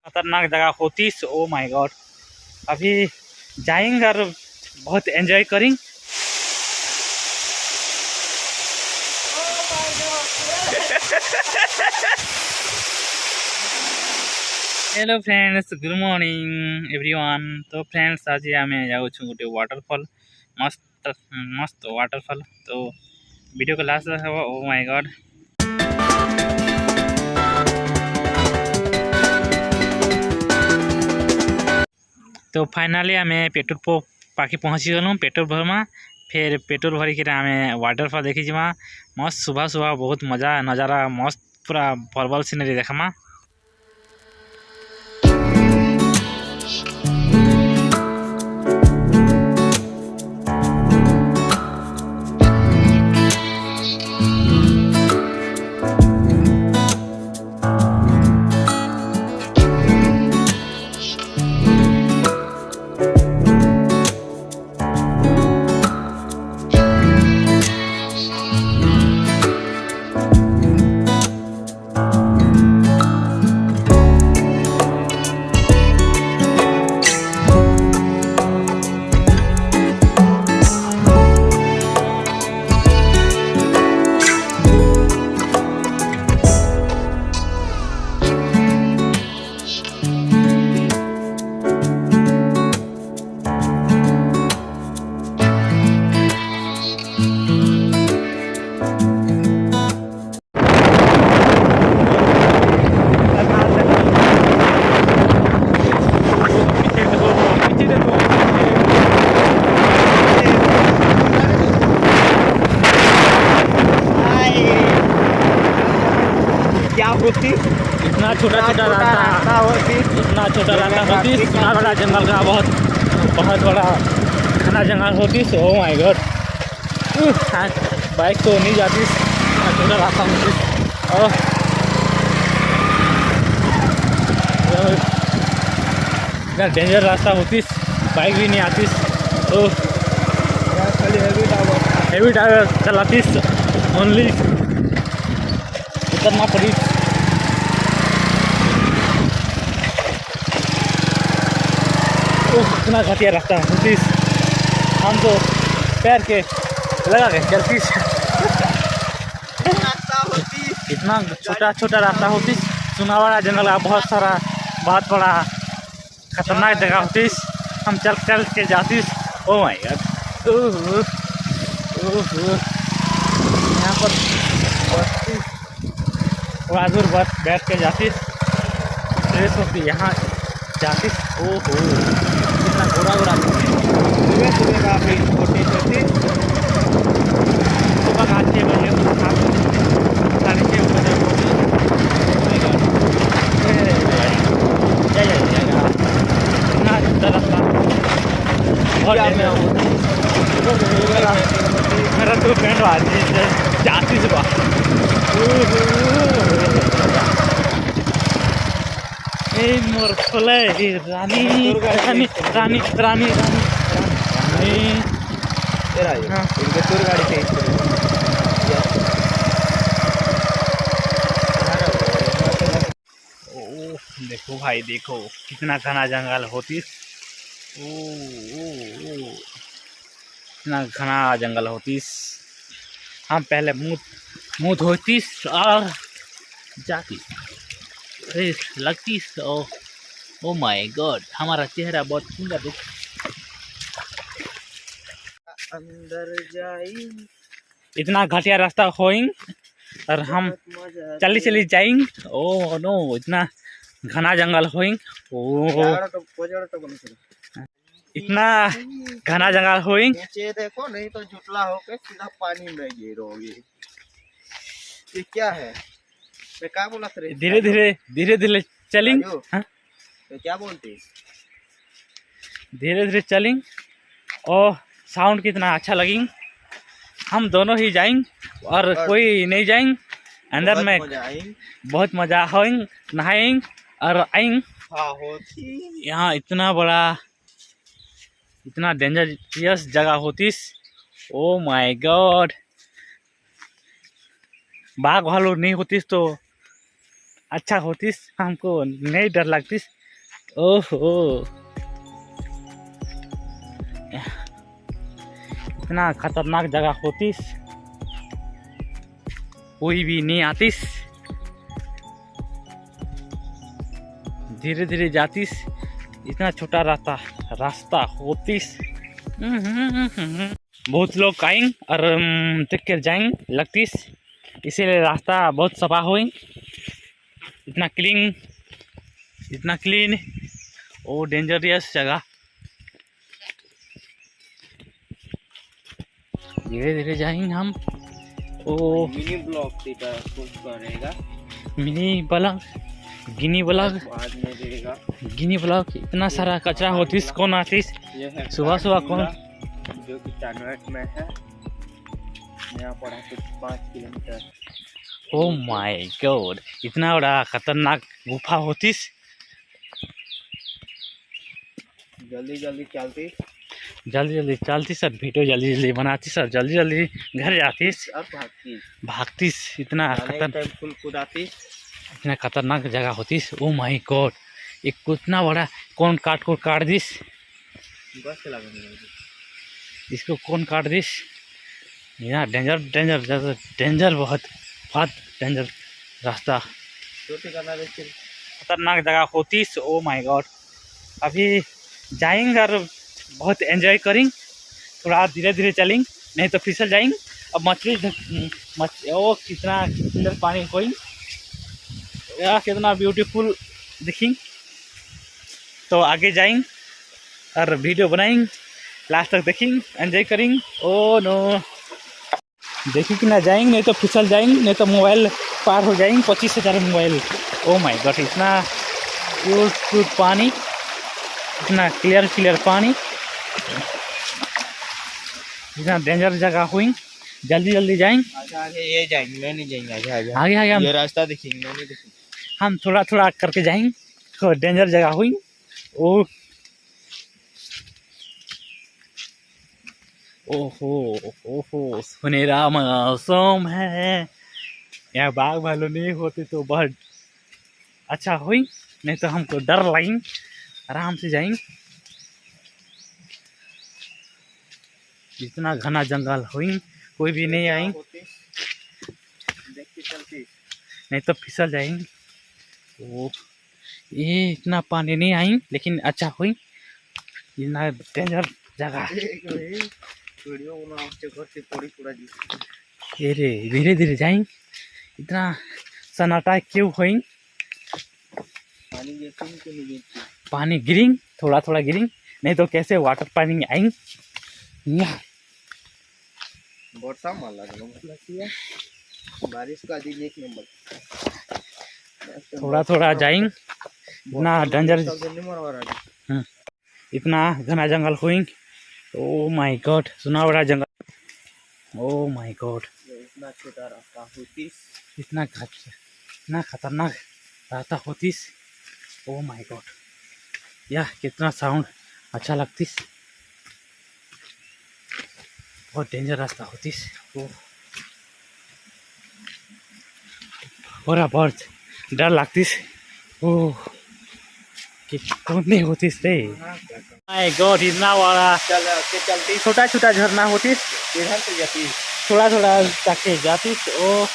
खतरनाक जगह होती। ओ माय गॉड, अभी जाएंगे और बहुत एंजॉय करेंगे। Hello friends, good morning everyone. तो फ्रेंड्स आज आम जाऊँ गोटे वाटरफॉल, मस्त मस्त वाटरफॉल। तो वीडियो को लास्ट देखा। ओ माय गॉड, तो फाइनाली आम पेट्रोल पंप पाखे पहुँची गलु। पेट्रोल भरमा, फिर पेट्रोल भरिक आम वाटरफॉल देखी जावा। मस्त सुबह सुबह बहुत मजा नज़ारा, मस्त पूरा भल सीनरी देखमा। इतना छोटा छोटा रास्ता होती, इतना छोटा रास्ता होती, इतना बड़ा जंगल का बहुत बहुत बड़ा घना जंगल होती। ओ माय गॉड, बाइक तो नहीं जाती, इतना छोटा रास्ता होती। इतना डेंजर रास्ता होती, बाइक भी नहीं आती। तो हेवी टायर चलाती ओनली, उतरना पड़ी। इतना घटिया रास्ता होती, हम तो पैर के लगा के चलती। इतना छोटा छोटा रास्ता होती, सुनावाड़ा जंगल का बहुत सारा बहुत बड़ा खतरनाक जगह होती। हम चल चल के जाती। ओ माय गॉड, यहाँ पर थोड़ा दूर बस बैठ के जाती, फ्रेश होती, यहाँ जाती। ओहो, कितना घोड़ा घोड़ा सुबह सुबह काफ़ी छोटी छोटी सुबह का 6 बजे 6:30 बजे जाएगा। इतना अच्छा रास्ता मेरा तो फ्रेंड जाती सुबह। मोर खोले रानी रानी रानी रानी टूर गाड़ी से। ओह देखो भाई, देखो कितना घना जंगल होती। इतना घना जंगल होती। हम पहले मुँह धोती और जाती लगती। ओ माय गॉड, हमारा चेहरा बहुत सुंदर दिख। अंदर जाएं, इतना घटिया रास्ता होइंग और हम चली चली जाएंगे। ओ नो, इतना घना जंगल होइंग। ओ इतना घना जंगल होइंग। नीचे देखो, नहीं तो झुटला होके सीधा पानी में गिरोगे। ये क्या है? मैं क्या बोला? धीरे धीरे चलेंगे। हाँ? तो क्या बोलते? धीरे धीरे चलेंगे। और साउंड कितना अच्छा लगेंगे। हम दोनों ही जाएंगे और कोई नहीं जाएंगे। अंदर में बहुत मजा होएंगे, नहाएंगे और आएंगे। यहाँ इतना बड़ा, इतना डेंजरस जगह होती। ओ माय गॉड, बाघ भालू नहीं होती तो अच्छा होतीस, हमको नहीं डर लगतीस। ओहो, इतना खतरनाक जगह होतीस, कोई भी नहीं आतीस, धीरे धीरे जातीस, इतना छोटा रास्ता होतीस। बहुत लोग आएंगे और देख कर जाएंगे लगतीस, इसीलिए रास्ता बहुत सफा हुई, इतना क्लीन और डेंजरियस जगह। धीरे धीरे जाएंगे हम। ओ मिनी ब्लॉग करेगा, मिनी ब्लॉग, गिनी ब्लॉग, बाद में देगा गिनी ब्लॉग। इतना सारा कचरा होतीस, कौन आतीस सुबह सुबह, कौन जो कि चानवेट में है, यहाँ पड़ा कुछ 5 किलोमीटर। ओ माय गॉड, इतना बड़ा खतरनाक गुफा होतीस। जल्दी जल्दी चलती सर, वीडियो जल्दी जल्दी बनाती सर, जल्दी जल्दी घर जातीस और भागतीस। इतना फुल कुदाती, इतना खतरनाक जगह होतीस। ओ माय गॉड, एक कितना बड़ा कौन काट दिस, बस इसको कौन काट दिस। यहाँ डेंजर बहुत डेंजर रास्ता, खतरनाक जगह होतीस। ओ माय गॉड, अभी जाएंगे और बहुत एंजॉय करेंगे, थोड़ा धीरे धीरे चलेंगे, नहीं तो फिसल जाएंगे। अब मछली ओ कितना सुंदर पानी कोई, यार कितना ब्यूटीफुल दिखेंगे। तो आगे जाएंगे और वीडियो बनाएंगे, लास्ट तक देखेंगे, एंजॉय करेंगे। ओ नो, देखिए कि ना जाएंगे, नहीं तो फिसल जाएंगे, नहीं तो मोबाइल पार हो जाएंगे, 25,000 मोबाइल। ओ माय गॉड, इतना कूल पानी, इतना क्लियर पानी, इतना डेंजर जगह हुई। जल्दी जाएंगे, आगे ये जाएंगे, मैं नहीं जाएंगे आगे हम ये रास्ता देखेंगे, मैं नहीं देखेंगे, हम थोड़ा करके जाएंगे, तो डेंजर जगह हुई। ओहो, सुनहरा मौसम है, यहाँ बाघ भालू नहीं होते तो बहुत अच्छा हुई, नहीं तो हमको डर लगी। आराम से जाएंगे, इतना घना जंगल हुई, कोई भी नहीं आएंगे, नहीं तो फिसल जाएंगे। ओ ये इतना पानी नहीं आई, लेकिन अच्छा हुई, इतना डेंजर जगह। धीरे धीरे जाएंगे, इतना सन्नाटा क्यों हुई, पानी गिरिंग, थोड़ा गिरिंग, नहीं तो कैसे वाटर पानी आएंगे। बारिश का दिन एक नंबर, थोड़ा जाएंगे, इतना डेंजर, इतना घना जंगल हुई। ओ माय गॉड, सुना बड़ा जंगल। ओ माय गॉड, इतना छोटा रास्ता होतीस, इतना खतरनाक रास्ता होतीस। ओ माय गॉड, यह कितना साउंड अच्छा लगतीस, बहुत डेंजर रास्ता होतीस। बहुत डर लगतीस। ओह कि कौन नहीं होतीस रे। माय गॉड, इतना बड़ा चलती छोटा झरना होतीस, इधर से जाती, थोड़ा जाके जातीस। ओ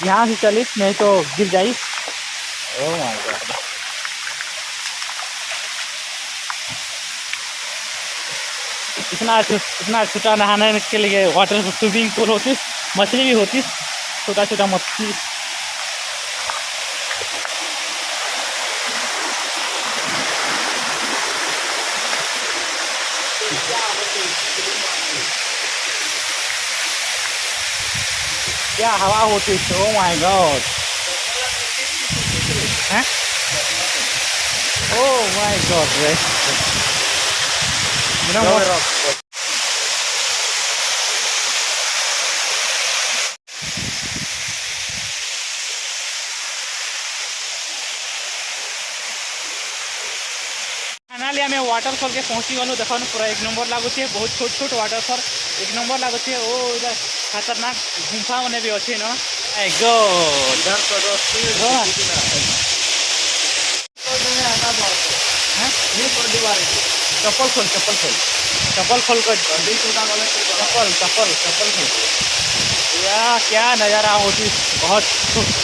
ध्यान से चलिस, नहीं तो गिर जाइस। ओ माय गॉड, इतना छोटा नहाने के लिए वाटर स्विमिंग पूल होतीस, मछली भी होतीस, छोटा मछली। क्या हवा होती है। ओ my God, O my God रे, फाइनाली आम वाटरफल के पहुँची गलु। देख पूरा एक नंबर लगुचे, बहुत छोट वाटरफल एक नंबर लगुचे। ओ इधर खतरनाक गुंफा मैंने भी अच्छे न, गो इधर तो दोस्ती ये पर दीवार है चप्पल खोल चप्पल खोल चप्पल खोल कर चप्पल चप्पल चप्पल खोल या क्या नज़ारा होती बहुत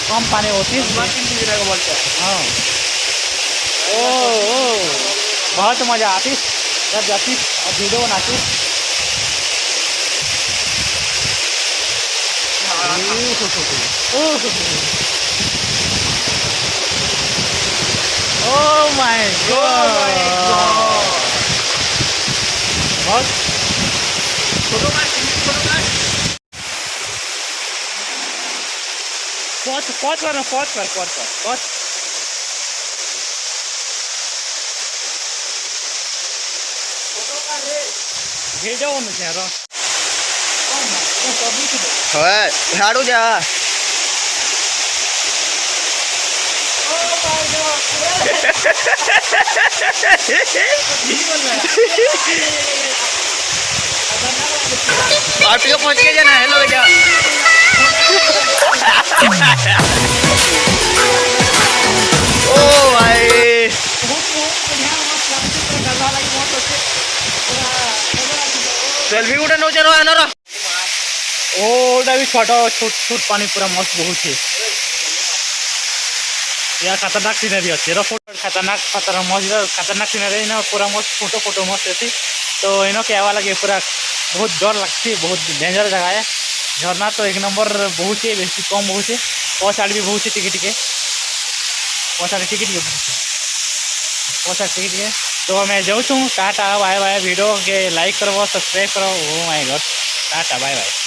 कम पानी होती बोलते हैं हाँ ओ बहुत मज़ा आती जब जाती और वीडियो बनाती ओह माय गॉड बहुत पॉज कर वीडियो में कह रहा झाड़ू जा आरटीओ पहुंच के जाना हेलो बेटा ओ भाई सेल्फी गुटा नो चलो है ना ओटा भी छोटा छूट छूट पानी पूरा मस्त बहुत है या खतरनाक सीनरी अच्छी फोटो खतरनाक मस्त खतरनाक सीनरी ना पूरा मस्त फोटो मस्त अच्छी तो इनो क्या लगे पूरा बहुत डर लगती बहुत डेंजर जगह है झरना तो एक नंबर बहुत है बेसी कम बहुत है पचाड़ भी बहुत है टिके पचाड़ टिके तो मैं जाऊँ टाटा बाय बाय वीडियो के लाइक करो सब्सक्राइब करो oh my god tata bye bye.